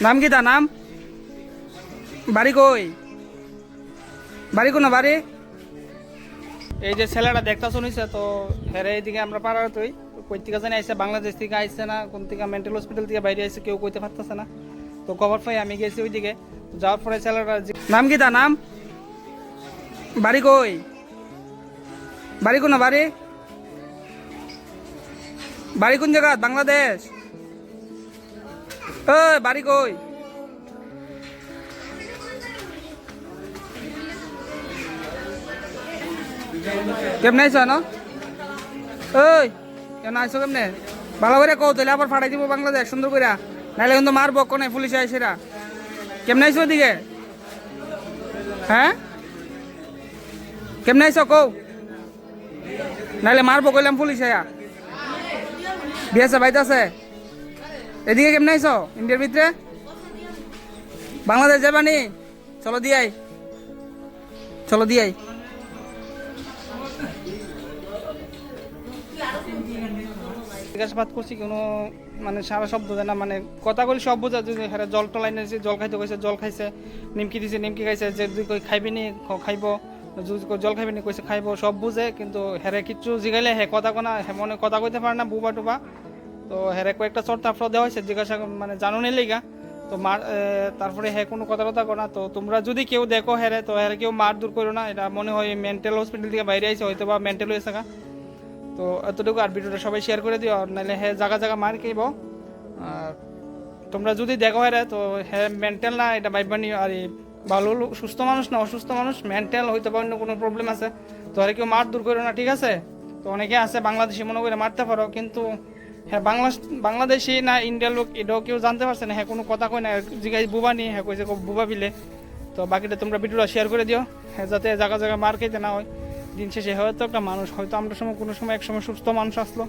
নাম কি তার নাম? বাড়ি কই? বাড়ি কোনো বাড়ি? এই যে ছেলেটা দেখতে শুনিছে তো হেরে এইদিকে আমরা পাড়ার তুই কই থেকে জানি আইসে, বাংলাদেশ থেকে আইসে না কোন থেকে মেন্টাল হসপিটাল থেকে বাইরে আইসে কেউ কইতে পারতেছে না। তো খবর পাই আমি গেছি ওইদিকে, যাওয়ার পরে ছেলেটা নাম কি তার নাম? বাড়ি কই? বাড়ি কোনো বাড়ি? বাড়ি কোন জায়গা? বাংলাদেশ? বাড়ি কই? কেমনে আইসো না? ওই কেন আইসো কেমনে? ভালো করে কও, তাহলে আবার ফাটাই দিব বাংলাদেশ সুন্দর করে, নাহলে কিন্তু মারবো কোনে পুলিশে আইসেরা। কেমনে আইসো ওদিকে? হ্যাঁ কেমনে আইসো কও, নাহলে মারবো কইলাম পুলিশ আয়া। বিয়েছে বাইতাছে এদিকে কেমনে আইসো? ইন্ডিয়ার ভিতরে বাংলাদেশ যাবানি? চলো দিয়াই, চলো দিয়াই। জিজ্ঞাসাবাদ করছি কোনো মানে সারা শব্দ দেয় না, মানে কথা বলি সব বোঝা যে হ্যাঁ জল টলাই নিয়েছে, জল খাইতে কইছে জল খাইছে, নিমকি দিছে নিমকি খাইছে, যে তুই কই খাইবি নি খাইব, জল খাইবি নি কইছে খাইব, সব বুঝে কিন্তু হ্যাঁ কিচ্ছু জিগাইলে হ্যাঁ কথা কোনা হ্যাঁ মনে কথা কইতে পারে না, বুবা টুবা। তো হ্যাঁ কয়েকটা চর্তা আফরা দেওয়া হয়েছে জিজ্ঞাসা মানে জানো নি লেগা। তো মার তারপরে হ্যাঁ কোনো কথা টথা করো না। তো তোমরা যদি কেউ দেখো হ্যাঁ তো হ্যাঁ কেউ মার দূর করো না, এটা মনে হয় মেন্টাল হসপিটাল থেকে বাইরে আইছে, হয়তো বা মেন্টাল হয়ে থাকা। তো এতটুকু, আর ভিডিওটা সবাই শেয়ার করে দিও, নাহলে হ্যাঁ জায়গা জায়গা মার খাইব। আর তোমরা যদি দেখো হ্যাঁ তো হ্যাঁ মেন্টাল না, এটা ভাইবানি। আর ভালো সুস্থ মানুষ না, অসুস্থ মানুষ, মেন্টাল হইতে পারে না, কোনো প্রবলেম আছে। তো আর কেউ মার দূর করো না, ঠিক আছে? তো অনেকে আছে বাংলাদেশি মনে করে মারতে পারো, কিন্তু হ্যাঁ বাংলাদেশি না ইন্ডিয়ার লোক এটাও কেউ জানতে পারছে না। হ্যাঁ কোনো কথা কয় না, জিগাই বুবা নি, হ্যাঁ কইছে বুবা বিলে। তো বাকিটা তোমরা ভিডিওটা শেয়ার করে দিও, হ্যাঁ যাতে জায়গা জায়গা মার খাইতে না হয়। দিন শেষে হয়তো একটা মানুষ, হয়তো আমরা সময় কোনো সময় এক সময় সুস্থ মানুষ আসলো।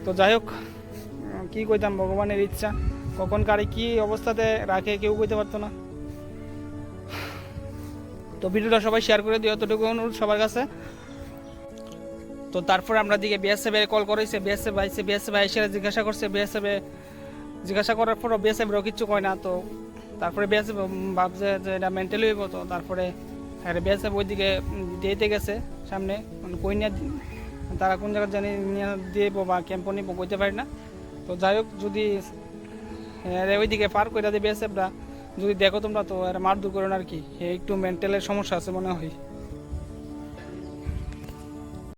তো যাই হোক, কী কইতাম, ভগবানের ইচ্ছা, কখন কারে কী অবস্থাতে রাখে কেউ কইতে পারতো না। তো ভিডিওটা সবাই শেয়ার করে দিও, এতটুকু অনুরোধ সবার কাছে। তো তারপরে আমরা দিকে বিএসএফ এর কল করেছে, বিএসএফ আইসে, বিএসএফ আইসে জিজ্ঞাসা করছে, বিএসএফ জিজ্ঞাসা করার পরও বিএসএফও কিচ্ছু কয় না। তো তারপরে বিএসএফ ভাবছে যে এটা মেন্টালি হইব। তো তারপরে হ্যাঁ বিএসএফ ওইদিকে দিতে গেছে সামনে, মানে কই নিয়ে তারা কোন জায়গায় জানি নিয়ে দিব বা ক্যাম্পও নিব কইতে পারি না। তো যাই হোক, যদি ওইদিকে পার করে দেবে বিএসএফরা, যদি দেখো তোমরা তো মারধর করো না আর কি, একটু মেন্টালের সমস্যা আছে মনে হয়।